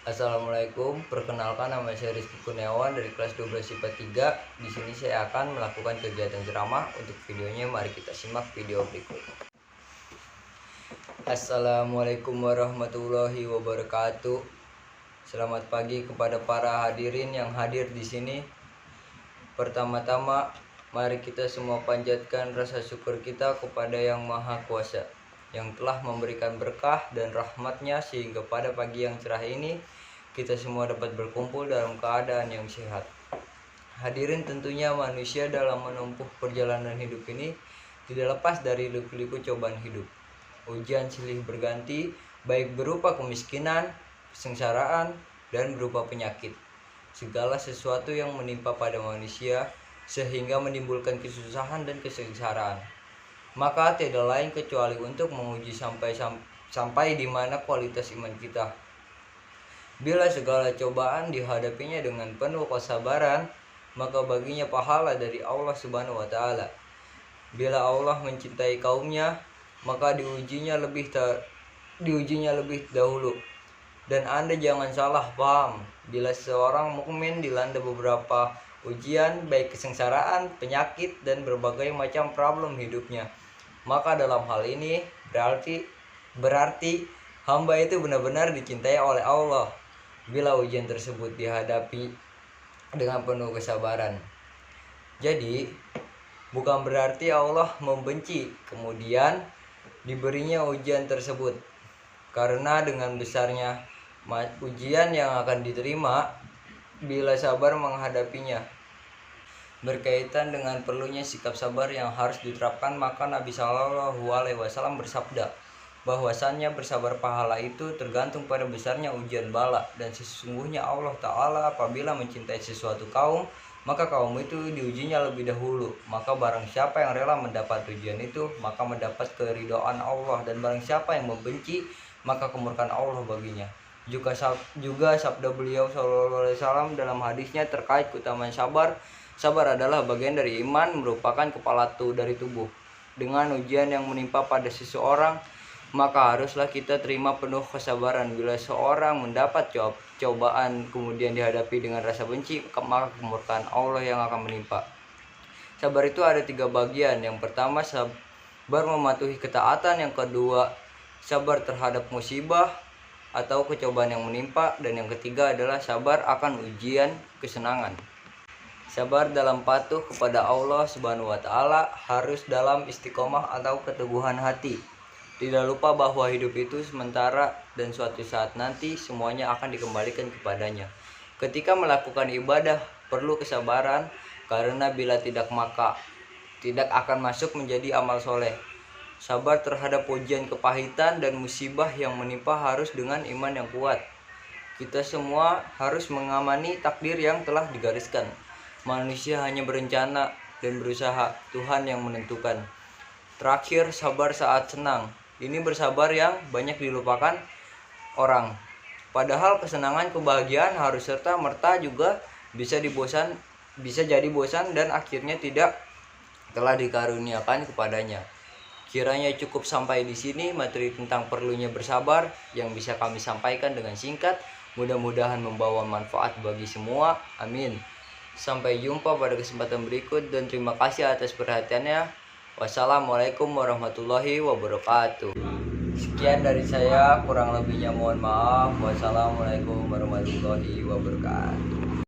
Assalamualaikum, perkenalkan nama saya Rizky Kurniawan dari kelas 12 IPA 3. Di sini saya akan melakukan kegiatan ceramah. Untuk videonya mari kita simak video berikut. Assalamualaikum warahmatullahi wabarakatuh. Selamat pagi kepada para hadirin yang hadir di sini. Pertama-tama, mari kita semua panjatkan rasa syukur kita kepada Yang Maha Kuasa, yang telah memberikan berkah dan rahmatnya sehingga pada pagi yang cerah ini kita semua dapat berkumpul dalam keadaan yang sehat. Hadirin, tentunya manusia dalam menempuh perjalanan hidup ini tidak lepas dari liku-liku cobaan hidup. Ujian silih berganti, baik berupa kemiskinan, kesengsaraan, dan berupa penyakit. Segala sesuatu yang menimpa pada manusia sehingga menimbulkan kesusahan dan kesengsaraan, maka tidak lain kecuali untuk menguji sampai di mana kualitas iman kita. Bila segala cobaan dihadapinya dengan penuh kesabaran, maka baginya pahala dari Allah Subhanahu wa Ta'ala. Bila Allah mencintai kaumnya, maka diujinya lebih dahulu. Dan Anda jangan salah paham, bila seorang mukmin dilanda beberapa ujian, baik kesengsaraan, penyakit, dan berbagai macam problem hidupnya, maka dalam hal ini berarti hamba itu benar-benar dicintai oleh Allah bila ujian tersebut dihadapi dengan penuh kesabaran. Jadi bukan berarti Allah membenci kemudian diberinya ujian tersebut, karena dengan besarnya ujian yang akan diterima bila sabar menghadapinya. Berkaitan dengan perlunya sikap sabar yang harus diterapkan, maka Nabi Shallallahu Alaihi Wasallam bersabda bahwasannya bersabar pahala itu tergantung pada besarnya ujian bala, dan sesungguhnya Allah Ta'ala apabila mencintai sesuatu kaum, maka kaum itu diujinya lebih dahulu. Maka barang siapa yang rela mendapat ujian itu, maka mendapat keridhaan Allah, dan barang siapa yang membenci, maka kemurkaan Allah baginya. Juga sabda beliau Shallallahu Alaihi Wasallam dalam hadisnya terkait keutamaan sabar. Sabar adalah bagian dari iman, merupakan kepala dari tubuh. Dengan ujian yang menimpa pada seseorang, maka haruslah kita terima penuh kesabaran. Bila seorang mendapat cobaan kemudian dihadapi dengan rasa benci, maka kemurkaan Allah yang akan menimpa. Sabar itu ada 3 bagian. Yang pertama, sabar mematuhi ketaatan. Yang kedua, sabar terhadap musibah atau kecobaan yang menimpa. Dan yang ketiga adalah sabar akan ujian kesenangan. Sabar dalam patuh kepada Allah Subhanahu wa Ta'ala harus dalam istiqomah atau keteguhan hati. Tidak lupa bahwa hidup itu sementara dan suatu saat nanti semuanya akan dikembalikan kepadanya. Ketika melakukan ibadah perlu kesabaran, karena bila tidak maka tidak akan masuk menjadi amal soleh. Sabar terhadap ujian kepahitan dan musibah yang menimpa harus dengan iman yang kuat. Kita semua harus mengamani takdir yang telah digariskan. Manusia hanya berencana dan berusaha, Tuhan yang menentukan. Terakhir, sabar saat senang. Ini bersabar yang banyak dilupakan orang. Padahal kesenangan, kebahagiaan harus serta merta juga bisa jadi bosan dan akhirnya tidak telah dikaruniakan kepadanya. Kiranya cukup sampai di sini materi tentang perlunya bersabar yang bisa kami sampaikan dengan singkat. Mudah-mudahan membawa manfaat bagi semua. Amin. Sampai jumpa pada kesempatan berikut dan terima kasih atas perhatiannya. Wassalamualaikum warahmatullahi wabarakatuh. Sekian dari saya, kurang lebihnya mohon maaf. Wassalamualaikum warahmatullahi wabarakatuh.